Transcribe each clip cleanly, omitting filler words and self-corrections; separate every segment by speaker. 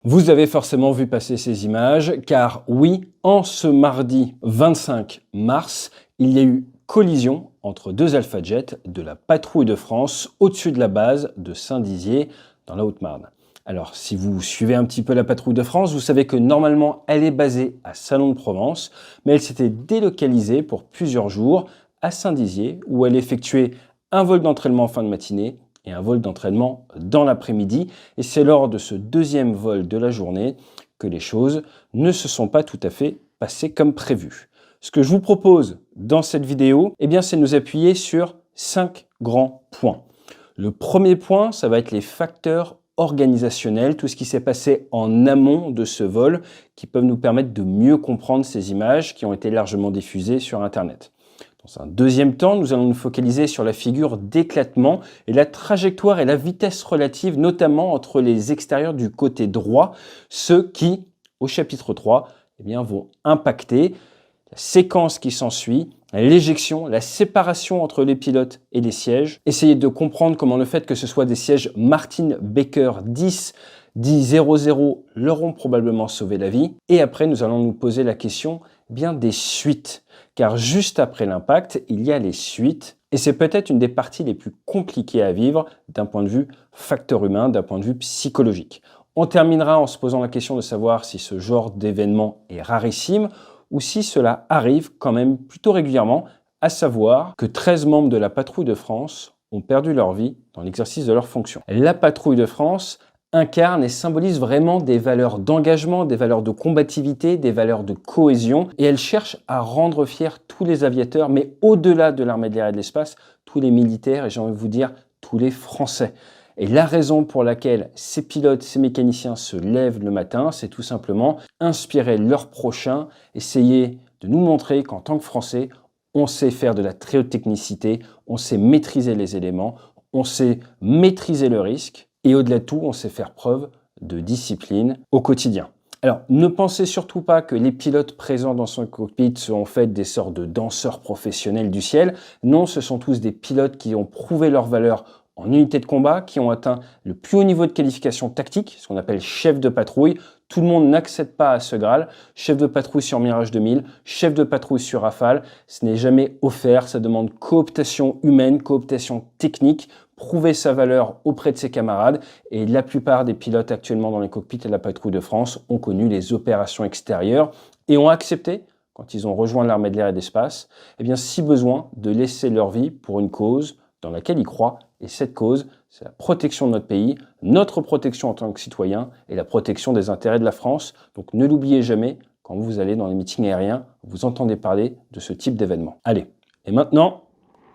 Speaker 1: Vous avez forcément vu passer ces images, car oui, en ce mardi 25 mars, il y a eu collision entre deux Alpha Jets de la patrouille de France au-dessus de la base de Saint-Dizier dans la Haute-Marne. Alors, si vous suivez un petit peu la patrouille de France, vous savez que normalement, elle est basée à Salon-de-Provence, mais elle s'était délocalisée pour plusieurs jours à Saint-Dizier, où elle effectuait un vol d'entraînement en fin de matinée et un vol d'entraînement dans l'après-midi. Et c'est lors de ce deuxième vol de la journée que les choses ne se sont pas tout à fait passées comme prévu. Ce que je vous propose dans cette vidéo, c'est de nous appuyer sur 5 grands points. Le premier point, ça va être les facteurs organisationnels, tout ce qui s'est passé en amont de ce vol, qui peuvent nous permettre de mieux comprendre ces images qui ont été largement diffusées sur Internet. Dans un deuxième temps, nous allons nous focaliser sur la figure d'éclatement et la trajectoire et la vitesse relative, notamment entre les extérieurs du côté droit, ceux qui, au chapitre 3, vont impacter la séquence qui s'ensuit, l'éjection, la séparation entre les pilotes et les sièges. Essayez de comprendre comment le fait que ce soit des sièges Martin Baker 10-00 leur ont probablement sauvé la vie. Et après, nous allons nous poser la question des suites. Car juste après l'impact, il y a les suites. Et c'est peut-être une des parties les plus compliquées à vivre d'un point de vue facteur humain, d'un point de vue psychologique. On terminera en se posant la question de savoir si ce genre d'événement est rarissime ou si cela arrive quand même plutôt régulièrement, à savoir que 13 membres de la patrouille de France ont perdu leur vie dans l'exercice de leurs fonctions. La patrouille de France incarne et symbolise vraiment des valeurs d'engagement, des valeurs de combativité, des valeurs de cohésion, et elle cherche à rendre fiers tous les aviateurs, mais au-delà de l'armée de l'air et de l'espace, tous les militaires, et j'ai envie de vous dire, tous les Français. Et la raison pour laquelle ces pilotes, ces mécaniciens se lèvent le matin, c'est tout simplement inspirer leurs prochains, essayer de nous montrer qu'en tant que Français, on sait faire de la très haute technicité, on sait maîtriser les éléments, on sait maîtriser le risque, et au-delà de tout, on sait faire preuve de discipline au quotidien. Alors, ne pensez surtout pas que les pilotes présents dans son cockpit sont en fait des sortes de danseurs professionnels du ciel. Non, ce sont tous des pilotes qui ont prouvé leur valeur en unité de combat, qui ont atteint le plus haut niveau de qualification tactique, ce qu'on appelle chef de patrouille. Tout le monde n'accède pas à ce Graal. Chef de patrouille sur Mirage 2000, chef de patrouille sur Rafale, ce n'est jamais offert, ça demande cooptation humaine, cooptation technique, prouver sa valeur auprès de ses camarades, et la plupart des pilotes actuellement dans les cockpits de la patrouille de France ont connu les opérations extérieures et ont accepté, quand ils ont rejoint l'armée de l'air et de l'espace, si besoin, de laisser leur vie pour une cause dans laquelle ils croient. Et cette cause, c'est la protection de notre pays, notre protection en tant que citoyen et la protection des intérêts de la France. Donc ne l'oubliez jamais, quand vous allez dans les meetings aériens, vous entendez parler de ce type d'événement. Allez, et maintenant,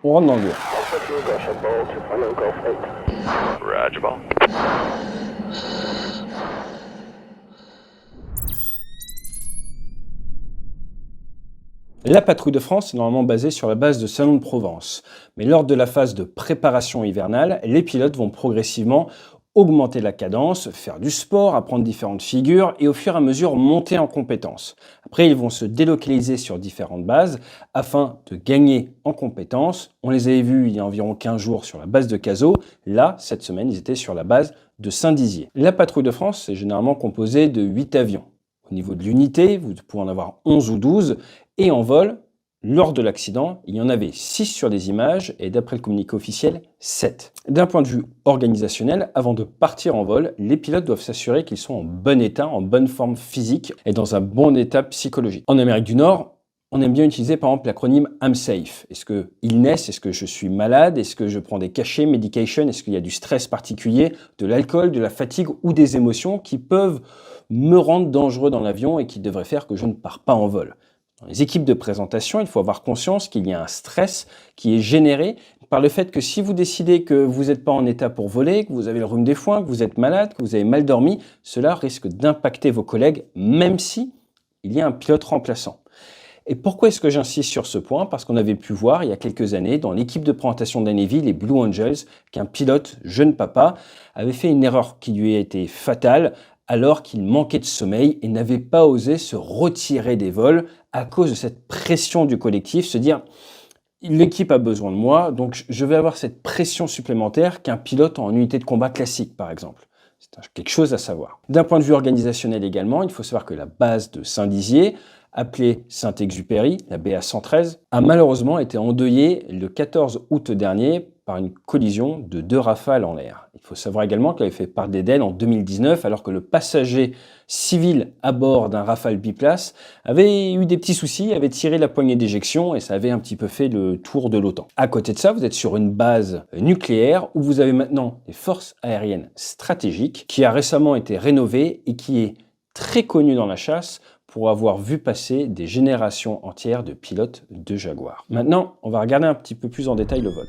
Speaker 1: on rentre dans le dur. La patrouille de France est normalement basée sur la base de Salon-de-Provence. Mais lors de la phase de préparation hivernale, les pilotes vont progressivement augmenter la cadence, faire du sport, apprendre différentes figures et au fur et à mesure monter en compétences. Après, ils vont se délocaliser sur différentes bases afin de gagner en compétences. On les avait vus il y a environ 15 jours sur la base de Cazaux. Là, cette semaine, ils étaient sur la base de Saint-Dizier. La patrouille de France est généralement composée de 8 avions. Au niveau de l'unité, vous pouvez en avoir 11 ou 12. Et en vol, lors de l'accident, il y en avait 6 sur les images et d'après le communiqué officiel, 7. D'un point de vue organisationnel, avant de partir en vol, les pilotes doivent s'assurer qu'ils sont en bon état, en bonne forme physique et dans un bon état psychologique. En Amérique du Nord, on aime bien utiliser par exemple l'acronyme I'm safe. Est-ce que illness, est-ce que je suis malade, est-ce que je prends des cachets, medication, est-ce qu'il y a du stress particulier, de l'alcool, de la fatigue ou des émotions qui peuvent me rendre dangereux dans l'avion et qui devraient faire que je ne pars pas en vol. Dans les équipes de présentation, il faut avoir conscience qu'il y a un stress qui est généré par le fait que si vous décidez que vous n'êtes pas en état pour voler, que vous avez le rhume des foins, que vous êtes malade, que vous avez mal dormi, cela risque d'impacter vos collègues, même si il y a un pilote remplaçant. Et pourquoi est-ce que j'insiste sur ce point? Parce qu'on avait pu voir il y a quelques années dans l'équipe de présentation de la Navy, les Blue Angels, qu'un pilote, jeune papa, avait fait une erreur qui lui a été fatale alors qu'il manquait de sommeil et n'avait pas osé se retirer des vols à cause de cette pression du collectif, se dire l'équipe a besoin de moi, donc je vais avoir cette pression supplémentaire qu'un pilote en unité de combat classique, par exemple. C'est quelque chose à savoir. D'un point de vue organisationnel également, il faut savoir que la base de Saint-Dizier, appelée Saint-Exupéry, la BA 113, a malheureusement été endeuillée le 14 août dernier par une collision de 2 rafales en l'air. Il faut savoir également qu'elle avait fait part d'Éden en 2019, alors que le passager civil à bord d'un Rafale biplace avait eu des petits soucis, avait tiré la poignée d'éjection et ça avait un petit peu fait le tour de l'OTAN. À côté de ça, vous êtes sur une base nucléaire où vous avez maintenant des forces aériennes stratégiques qui a récemment été rénovée et qui est très connue dans la chasse pour avoir vu passer des générations entières de pilotes de Jaguar. Maintenant, on va regarder un petit peu plus en détail le vol.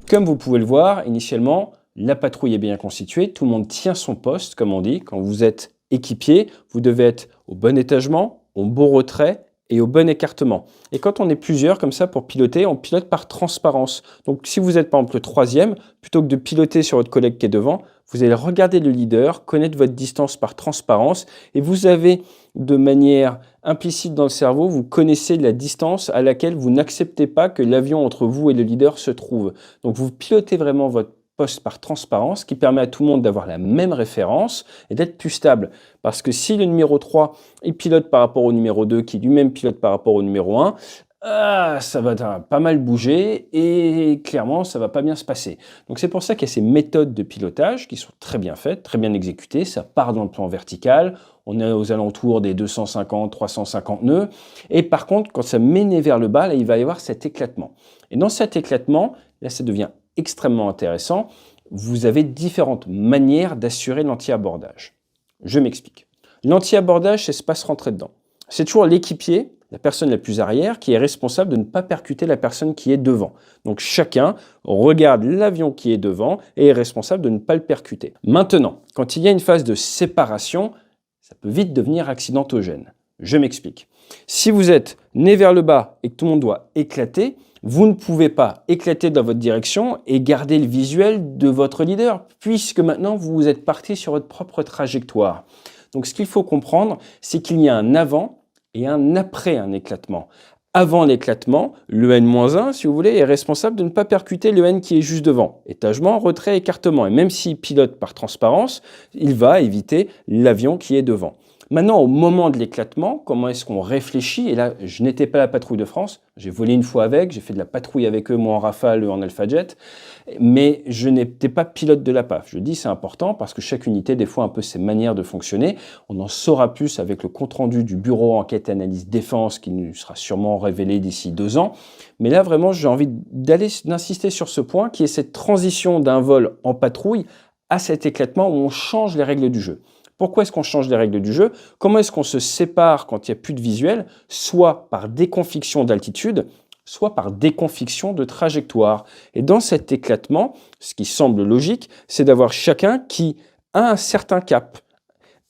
Speaker 1: Comme vous pouvez le voir, initialement, la patrouille est bien constituée, tout le monde tient son poste, comme on dit. Quand vous êtes équipier, vous devez être au bon étagement, au bon retrait et au bon écartement. Et quand on est plusieurs comme ça pour piloter, on pilote par transparence. Donc si vous êtes par exemple le troisième, plutôt que de piloter sur votre collègue qui est devant, vous allez regarder le leader, connaître votre distance par transparence et vous avez de manière implicite dans le cerveau, vous connaissez la distance à laquelle vous n'acceptez pas que l'avion entre vous et le leader se trouve. Donc vous pilotez vraiment votre poste par transparence, qui permet à tout le monde d'avoir la même référence et d'être plus stable. Parce que si le numéro 3, il pilote par rapport au numéro 2, qui lui-même pilote par rapport au numéro 1, ça va pas mal bouger et clairement, ça va pas bien se passer. Donc c'est pour ça qu'il y a ces méthodes de pilotage qui sont très bien faites, très bien exécutées. Ça part dans le plan vertical, on est aux alentours des 250, 350 nœuds. Et par contre, quand ça mène vers le bas, là, il va y avoir cet éclatement. Et dans cet éclatement, là, ça devient extrêmement intéressant. Vous avez différentes manières d'assurer l'anti-abordage. Je m'explique. L'anti-abordage, c'est se passe rentrer dedans. C'est toujours l'équipier, la personne la plus arrière, qui est responsable de ne pas percuter la personne qui est devant. Donc chacun regarde l'avion qui est devant et est responsable de ne pas le percuter. Maintenant, quand il y a une phase de séparation, ça peut vite devenir accidentogène. Je m'explique. Si vous êtes né vers le bas et que tout le monde doit éclater, vous ne pouvez pas éclater dans votre direction et garder le visuel de votre leader, puisque maintenant vous êtes parti sur votre propre trajectoire. Donc ce qu'il faut comprendre, c'est qu'il y a un avant et un après un éclatement. Avant l'éclatement, le N-1, si vous voulez, est responsable de ne pas percuter le N qui est juste devant. Étagement, retrait, écartement. Et même s'il pilote par transparence, il va éviter l'avion qui est devant. Maintenant, au moment de l'éclatement, comment est-ce qu'on réfléchit? Et là, je n'étais pas à la patrouille de France, j'ai volé une fois avec, j'ai fait de la patrouille avec eux, moi en Rafale, eux en Alpha Jet, mais je n'étais pas pilote de la PAF. Je dis c'est important parce que chaque unité, des fois, a un peu ses manières de fonctionner. On en saura plus avec le compte-rendu du bureau enquête et analyse défense qui nous sera sûrement révélé d'ici 2 ans. Mais là, vraiment, j'ai envie d'insister sur ce point qui est cette transition d'un vol en patrouille à cet éclatement où on change les règles du jeu. Pourquoi est-ce qu'on change les règles du jeu? Comment est-ce qu'on se sépare quand il n'y a plus de visuel? Soit par déconfiction d'altitude, soit par déconfiction de trajectoire. Et dans cet éclatement, ce qui semble logique, c'est d'avoir chacun qui a un certain cap.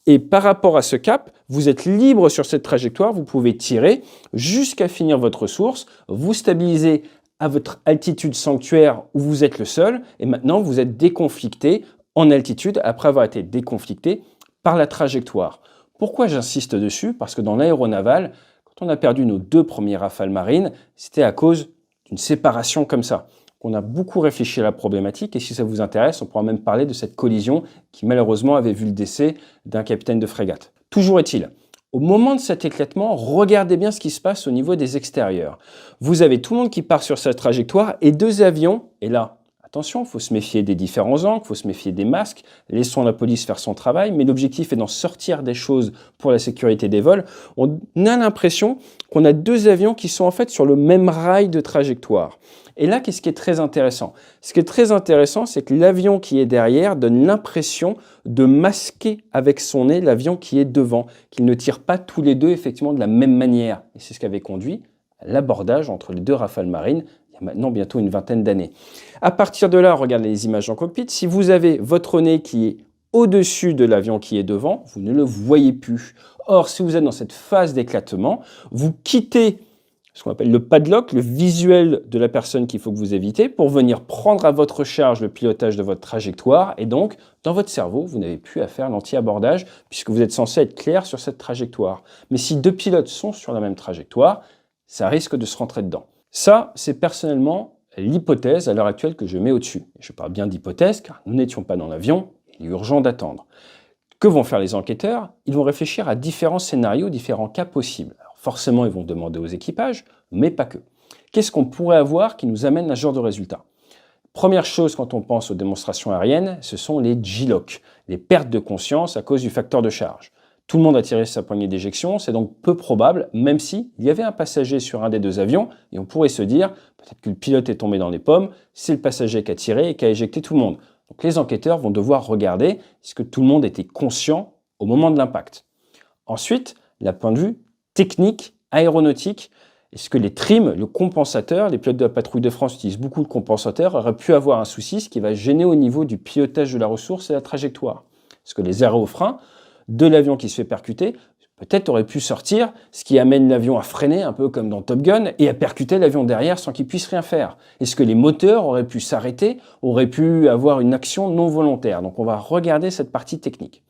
Speaker 1: Et par rapport à ce cap, vous êtes libre sur cette trajectoire, vous pouvez tirer jusqu'à finir votre source, vous stabiliser à votre altitude sanctuaire où vous êtes le seul, et maintenant vous êtes déconflicté en altitude après avoir été déconflicté par la trajectoire. Pourquoi j'insiste dessus? Parce que dans l'aéronaval, quand on a perdu nos 2 premiers Rafales marines, c'était à cause d'une séparation comme ça. On a beaucoup réfléchi à la problématique et si ça vous intéresse, on pourra même parler de cette collision qui malheureusement avait vu le décès d'un capitaine de frégate. Toujours est-il, au moment de cet éclatement, regardez bien ce qui se passe au niveau des extérieurs. Vous avez tout le monde qui part sur cette trajectoire et 2 avions, et là, attention, il faut se méfier des différents angles, il faut se méfier des masques, laissons la police faire son travail, mais l'objectif est d'en sortir des choses pour la sécurité des vols. On a l'impression qu'on a 2 avions qui sont en fait sur le même rail de trajectoire. Et là, qu'est-ce qui est très intéressant? Ce qui est très intéressant, c'est que l'avion qui est derrière donne l'impression de masquer avec son nez l'avion qui est devant, qu'ils ne tirent pas tous les deux effectivement de la même manière. Et c'est ce qui avait conduit à l'abordage entre les 2 Rafales marines maintenant bientôt une vingtaine d'années. À partir de là, regardez les images en cockpit. Si vous avez votre nez qui est au-dessus de l'avion qui est devant, vous ne le voyez plus. Or, si vous êtes dans cette phase d'éclatement, vous quittez ce qu'on appelle le padlock, le visuel de la personne qu'il faut que vous évitez pour venir prendre à votre charge le pilotage de votre trajectoire. Et donc, dans votre cerveau, vous n'avez plus à faire l'anti-abordage puisque vous êtes censé être clair sur cette trajectoire. Mais si 2 pilotes sont sur la même trajectoire, ça risque de se rentrer dedans. Ça, c'est personnellement l'hypothèse à l'heure actuelle que je mets au-dessus. Je parle bien d'hypothèse car nous n'étions pas dans l'avion, il est urgent d'attendre. Que vont faire les enquêteurs? Ils vont réfléchir à différents scénarios, différents cas possibles. Alors forcément, ils vont demander aux équipages, mais pas que. Qu'est-ce qu'on pourrait avoir qui nous amène à ce genre de résultat? Première chose quand on pense aux démonstrations aériennes, ce sont les G-LOC, les pertes de conscience à cause du facteur de charge. Tout le monde a tiré sa poignée d'éjection, c'est donc peu probable, même si il y avait un passager sur un des deux avions, et on pourrait se dire, peut-être que le pilote est tombé dans les pommes, c'est le passager qui a tiré et qui a éjecté tout le monde. Donc les enquêteurs vont devoir regarder est-ce que tout le monde était conscient au moment de l'impact. Ensuite, la point de vue technique, aéronautique, est-ce que les trims, le compensateur, les pilotes de la patrouille de France utilisent beaucoup de compensateurs, auraient pu avoir un souci, ce qui va gêner au niveau du pilotage de la ressource et la trajectoire? Est-ce que les arrêts au frein de l'avion qui se fait percuter, peut-être aurait pu sortir, ce qui amène l'avion à freiner, un peu comme dans Top Gun, et à percuter l'avion derrière sans qu'il puisse rien faire? Est-ce que les moteurs auraient pu s'arrêter, auraient pu avoir une action non volontaire? Donc on va regarder cette partie technique.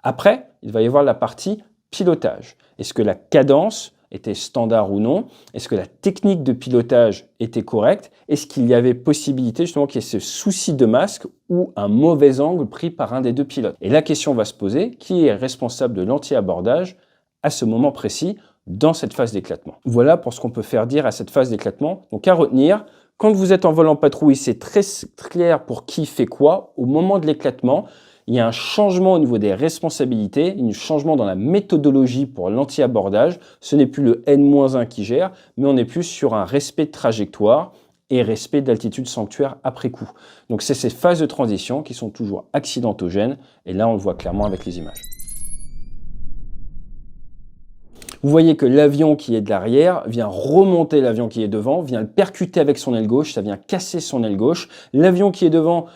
Speaker 1: Après, il va y avoir la partie pilotage. Est-ce que la cadence était standard ou non? Est-ce que la technique de pilotage était correcte? Est-ce qu'il y avait possibilité justement qu'il y ait ce souci de masque ou un mauvais angle pris par un des deux pilotes? Et la question va se poser, qui est responsable de l'anti-abordage à ce moment précis dans cette phase d'éclatement? Voilà pour ce qu'on peut faire dire à cette phase d'éclatement. Donc à retenir, quand vous êtes en vol en patrouille, c'est très clair pour qui fait quoi. Au moment de l'éclatement, il y a un changement au niveau des responsabilités, un changement dans la méthodologie pour l'anti-abordage. Ce n'est plus le N-1 qui gère, mais on est plus sur un respect de trajectoire et respect d'altitude sanctuaire après coup. Donc c'est ces phases de transition qui sont toujours accidentogènes, et là on le voit clairement avec les images. Vous voyez que l'avion qui est de l'arrière vient remonter l'avion qui est devant, vient le percuter avec son aile gauche, ça vient casser son aile gauche. L'avion qui est devant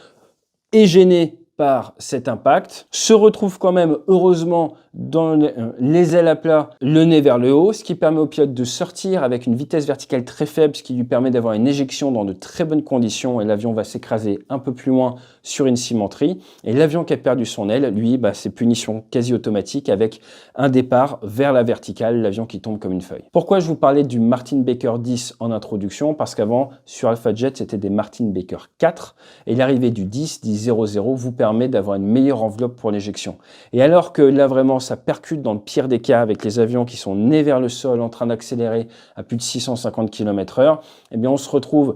Speaker 1: est gêné par cet impact, se retrouve quand même heureusement dans les ailes à plat, le nez vers le haut, ce qui permet au pilote de sortir avec une vitesse verticale très faible, ce qui lui permet d'avoir une éjection dans de très bonnes conditions, et l'avion va s'écraser un peu plus loin sur une cimenterie. Et l'avion qui a perdu son aile, lui, c'est punition quasi automatique avec un départ vers la verticale, l'avion qui tombe comme une feuille. Pourquoi je vous parlais du Martin Baker 10 en introduction? Parce qu'avant, sur Alpha Jet, c'était des Martin Baker 4, et l'arrivée du 10-00 vous permet d'avoir une meilleure enveloppe pour l'éjection. Et alors que là, vraiment, ça percute dans le pire des cas avec les avions qui sont nés vers le sol en train d'accélérer à plus de 650 km/h, eh bien, on se retrouve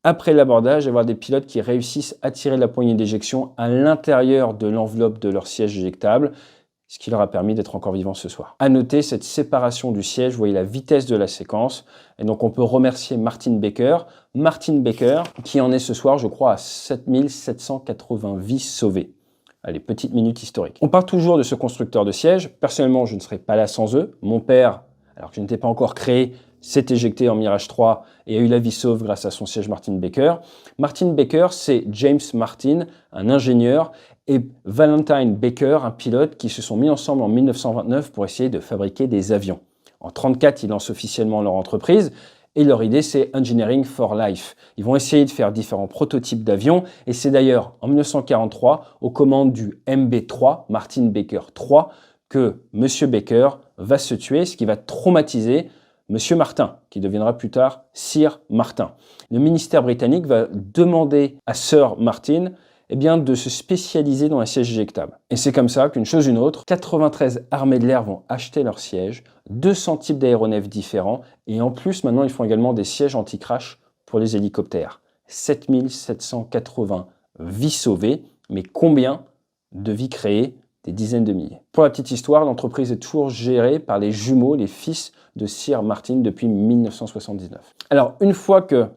Speaker 1: après l'abordage à avoir des pilotes qui réussissent à tirer la poignée d'éjection à l'intérieur de l'enveloppe de leur siège éjectable, ce qui leur a permis d'être encore vivants ce soir. À noter cette séparation du siège, vous voyez la vitesse de la séquence, et donc on peut remercier Martin Baker. Martin Baker, qui en est ce soir, je crois, à 7780 vies sauvées. Allez, petite minute historique. On parle toujours de ce constructeur de siège. Personnellement, je ne serais pas là sans eux. Mon père, alors que je n'étais pas encore créé, s'est éjecté en Mirage 3 et a eu la vie sauve grâce à son siège Martin Baker. Martin Baker, c'est James Martin, un ingénieur, et Valentine Baker, un pilote, qui se sont mis ensemble en 1929 pour essayer de fabriquer des avions. En 1934, ils lancent officiellement leur entreprise. Et leur idée, c'est Engineering for Life. Ils vont essayer de faire différents prototypes d'avions. Et c'est d'ailleurs en 1943, aux commandes du MB3, Martin Baker 3, que M. Baker va se tuer, ce qui va traumatiser M. Martin, qui deviendra plus tard Sir Martin. Le ministère britannique va demander à Sir Martin de se spécialiser dans les sièges éjectables. Et c'est comme ça qu'une chose ou une autre, 93 armées de l'air vont acheter leurs sièges, 200 types d'aéronefs différents, et en plus, maintenant, ils font également des sièges anti-crash pour les hélicoptères. 7780 vies sauvées, mais combien de vies créées? Des dizaines de milliers. Pour la petite histoire, l'entreprise est toujours gérée par les jumeaux, les fils de Sir Martin depuis 1979. Alors, une fois que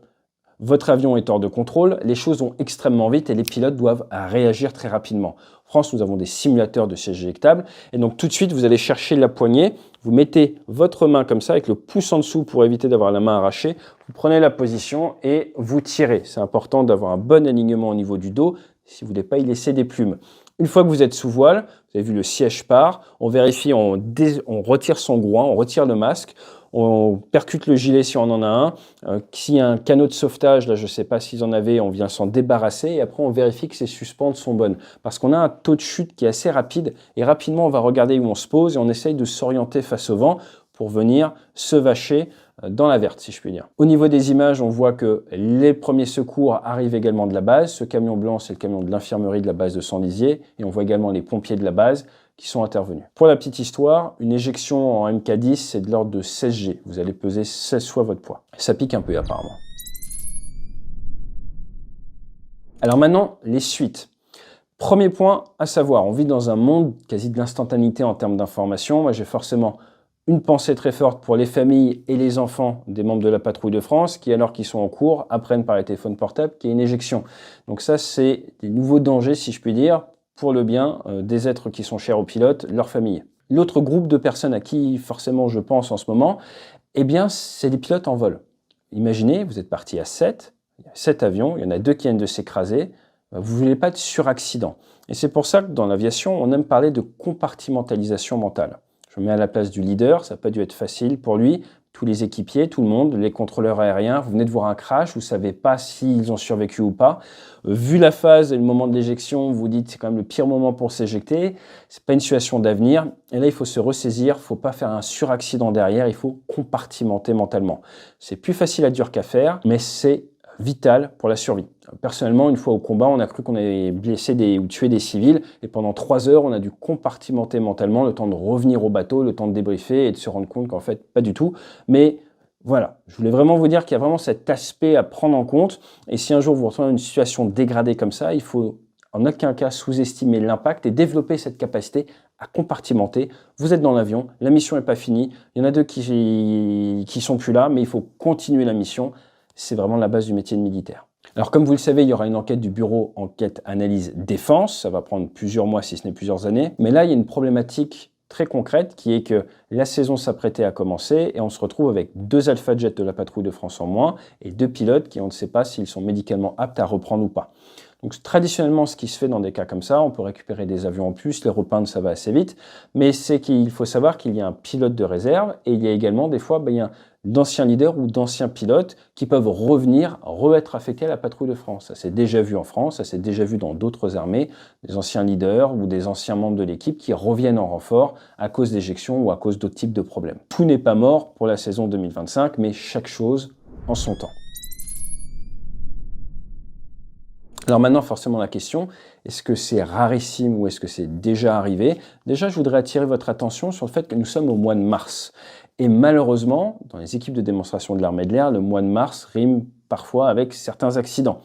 Speaker 1: votre avion est hors de contrôle, les choses vont extrêmement vite et les pilotes doivent réagir très rapidement. En France, nous avons des simulateurs de sièges éjectables et donc tout de suite, vous allez chercher la poignée, vous mettez votre main comme ça avec le pouce en dessous pour éviter d'avoir la main arrachée, vous prenez la position et vous tirez. C'est important d'avoir un bon alignement au niveau du dos si vous ne voulez pas y laisser des plumes. Une fois que vous êtes sous voile, vous avez vu le siège part, on vérifie, on retire son groin, on retire le masque, on percute le gilet si on en a un. S'il y a un canot de sauvetage, là je ne sais pas s'ils en avaient, on vient s'en débarrasser et après on vérifie que ces suspendes sont bonnes. Parce qu'on a un taux de chute qui est assez rapide et rapidement on va regarder où on se pose et on essaye de s'orienter face au vent pour venir se vacher dans la verte, si je puis dire. Au niveau des images, on voit que les premiers secours arrivent également de la base. Ce camion blanc, c'est le camion de l'infirmerie de la base de Saint-Dizier. Et on voit également les pompiers de la base qui sont intervenus. Pour la petite histoire, une éjection en MK10, c'est de l'ordre de 16 G. Vous allez peser 16 fois votre poids. Ça pique un peu apparemment. Alors maintenant, les suites. Premier point à savoir, on vit dans un monde quasi de l'instantanéité en termes d'information. Moi, j'ai forcément une pensée très forte pour les familles et les enfants des membres de la patrouille de France qui, alors qu'ils sont en cours, apprennent par les téléphones portables qu'il y a une éjection. Donc ça, c'est des nouveaux dangers, si je puis dire, pour le bien des êtres qui sont chers aux pilotes, leurs familles. L'autre groupe de personnes à qui, forcément, je pense en ce moment, eh bien, c'est les pilotes en vol. Imaginez, vous êtes parti à 7, il y a 7 avions, il y en a 2 qui viennent de s'écraser, vous ne voulez pas de suraccident. Et c'est pour ça que dans l'aviation, on aime parler de compartimentalisation mentale. Je me mets à la place du leader, ça n'a pas dû être facile pour lui, tous les équipiers, tout le monde, les contrôleurs aériens, vous venez de voir un crash, vous ne savez pas s'ils ont survécu ou pas. Vu la phase et le moment de l'éjection, vous dites c'est quand même le pire moment pour s'éjecter, c'est pas une situation d'avenir. Et là, il faut se ressaisir, il ne faut pas faire un suraccident derrière, il faut compartimenter mentalement. C'est plus facile à dire qu'à faire, mais c'est vital pour la survie. Personnellement, une fois au combat, on a cru qu'on avait blessé ou tué des civils et pendant 3 heures, on a dû compartimenter mentalement le temps de revenir au bateau, le temps de débriefer et de se rendre compte qu'en fait, pas du tout. Mais voilà, je voulais vraiment vous dire qu'il y a vraiment cet aspect à prendre en compte et si un jour vous vous retrouvez dans une situation dégradée comme ça, il faut en aucun cas sous-estimer l'impact et développer cette capacité à compartimenter. Vous êtes dans l'avion, la mission n'est pas finie, il y en a 2 qui sont plus là, mais il faut continuer la mission. C'est vraiment la base du métier de militaire. Alors comme vous le savez, il y aura une enquête du bureau enquête analyse défense, ça va prendre plusieurs mois si ce n'est plusieurs années, mais là il y a une problématique très concrète qui est que la saison s'apprêtait à commencer et on se retrouve avec 2 Alpha Jets de la patrouille de France en moins et 2 pilotes qui on ne sait pas s'ils sont médicalement aptes à reprendre ou pas. Donc traditionnellement, ce qui se fait dans des cas comme ça, on peut récupérer des avions en plus, les repeindre, ça va assez vite, mais c'est qu'il faut savoir qu'il y a un pilote de réserve et il y a également des fois, il y a d'anciens leaders ou d'anciens pilotes qui peuvent revenir, être affectés à la patrouille de France. Ça s'est déjà vu en France, ça s'est déjà vu dans d'autres armées, des anciens leaders ou des anciens membres de l'équipe qui reviennent en renfort à cause d'éjections ou à cause d'autres types de problèmes. Tout n'est pas mort pour la saison 2025, mais chaque chose en son temps. Alors maintenant, forcément, la question, est-ce que c'est rarissime ou est-ce que c'est déjà arrivé? Déjà, je voudrais attirer votre attention sur le fait que nous sommes au mois de mars. Et malheureusement, dans les équipes de démonstration de l'armée de l'air, le mois de mars rime parfois avec certains accidents.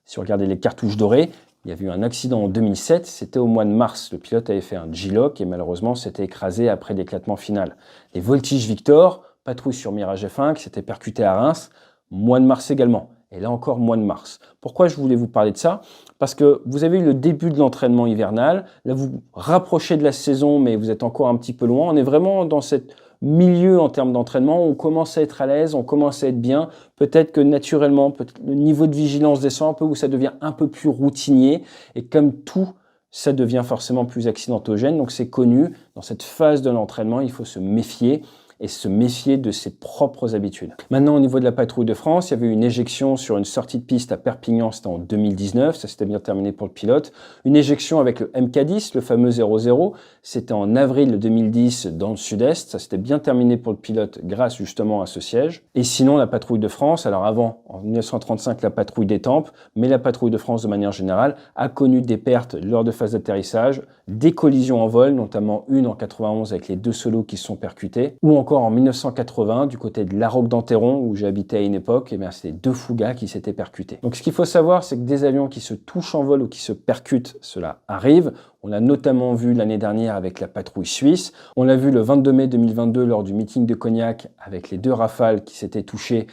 Speaker 1: Si vous regardez les cartouches dorées, il y avait eu un accident en 2007, c'était au mois de mars. Le pilote avait fait un G-lock et malheureusement s'était écrasé après l'éclatement final. Les Voltige Victor, patrouille sur Mirage F1 qui s'était percuté à Reims, mois de mars également. Et là encore, mois de mars. Pourquoi je voulais vous parler de ça? Parce que vous avez eu le début de l'entraînement hivernal. Là, vous vous rapprochez de la saison, mais vous êtes encore un petit peu loin. On est vraiment dans ce milieu en termes d'entraînement. On commence à être à l'aise, on commence à être bien. Peut-être que naturellement, le niveau de vigilance descend un peu, ou ça devient un peu plus routinier. Et comme tout, ça devient forcément plus accidentogène. Donc c'est connu, dans cette phase de l'entraînement, il faut se méfier et se méfier de ses propres habitudes. Maintenant, au niveau de la patrouille de France, il y avait eu une éjection sur une sortie de piste à Perpignan, c'était en 2019, ça s'était bien terminé pour le pilote. Une éjection avec le MK10, le fameux 00, c'était en avril 2010 dans le sud-est, ça s'était bien terminé pour le pilote grâce justement à ce siège. Et sinon, la patrouille de France, alors avant, en 1935, la patrouille d'Étampes, mais la patrouille de France de manière générale a connu des pertes lors de phases d'atterrissage, des collisions en vol, notamment une en 91 avec les 2 solos qui se sont percutés, ou encore en 1980, du côté de La Roque d'Enterron, où j'habitais à une époque, c'était 2 Fougas qui s'étaient percutés. Donc ce qu'il faut savoir, c'est que des avions qui se touchent en vol ou qui se percutent, cela arrive. On l'a notamment vu l'année dernière avec la patrouille suisse. On l'a vu le 22 mai 2022 lors du meeting de Cognac avec les 2 Rafales qui s'étaient touchés.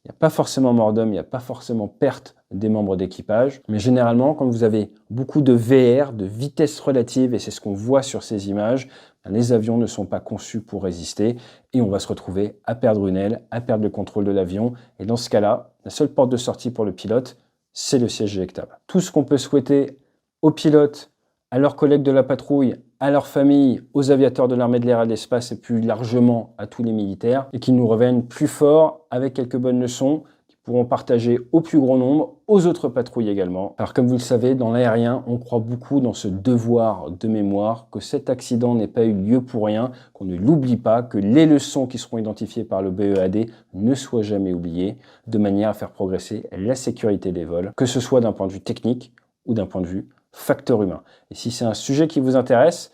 Speaker 1: Il n'y a pas forcément mort d'homme, il n'y a pas forcément perte des membres d'équipage. Mais généralement, quand vous avez beaucoup de VR, de vitesse relative, et c'est ce qu'on voit sur ces images, les avions ne sont pas conçus pour résister et on va se retrouver à perdre une aile, à perdre le contrôle de l'avion. Et dans ce cas-là, la seule porte de sortie pour le pilote, c'est le siège éjectable. Tout ce qu'on peut souhaiter aux pilotes, à leurs collègues de la patrouille, à leurs familles, aux aviateurs de l'armée de l'air et de l'espace et plus largement à tous les militaires et qu'ils nous reviennent plus forts avec quelques bonnes leçons, qui pourront partager au plus grand nombre, aux autres patrouilles également. Alors comme vous le savez, dans l'aérien, on croit beaucoup dans ce devoir de mémoire, que cet accident n'ait pas eu lieu pour rien, qu'on ne l'oublie pas, que les leçons qui seront identifiées par le BEAD ne soient jamais oubliées, de manière à faire progresser la sécurité des vols, que ce soit d'un point de vue technique ou d'un point de vue facteur humain. Et si c'est un sujet qui vous intéresse,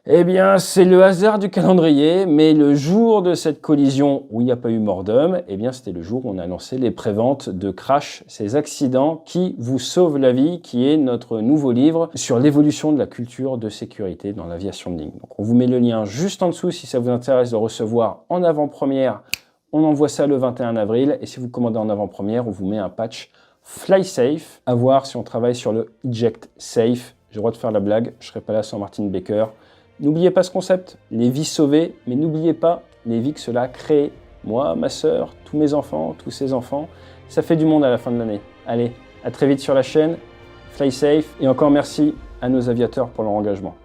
Speaker 1: eh bien, c'est le hasard du calendrier, mais le jour de cette collision où il n'y a pas eu mort d'homme, eh bien, c'était le jour où on a lancé les préventes de Crash, ces accidents qui vous sauvent la vie, qui est notre nouveau livre sur l'évolution de la culture de sécurité dans l'aviation de ligne. Donc, on vous met le lien juste en dessous si ça vous intéresse de recevoir en avant-première. On envoie ça le 21 avril, et si vous commandez en avant-première, on vous met un patch Fly Safe. À voir si on travaille sur le Eject Safe. J'ai le droit de faire la blague, je ne serai pas là sans Martin Baker. N'oubliez pas ce concept, les vies sauvées, mais n'oubliez pas les vies que cela crée. Moi, ma sœur, tous mes enfants, tous ces enfants, ça fait du monde à la fin de l'année. Allez, à très vite sur la chaîne, Fly Safe, et encore merci à nos aviateurs pour leur engagement.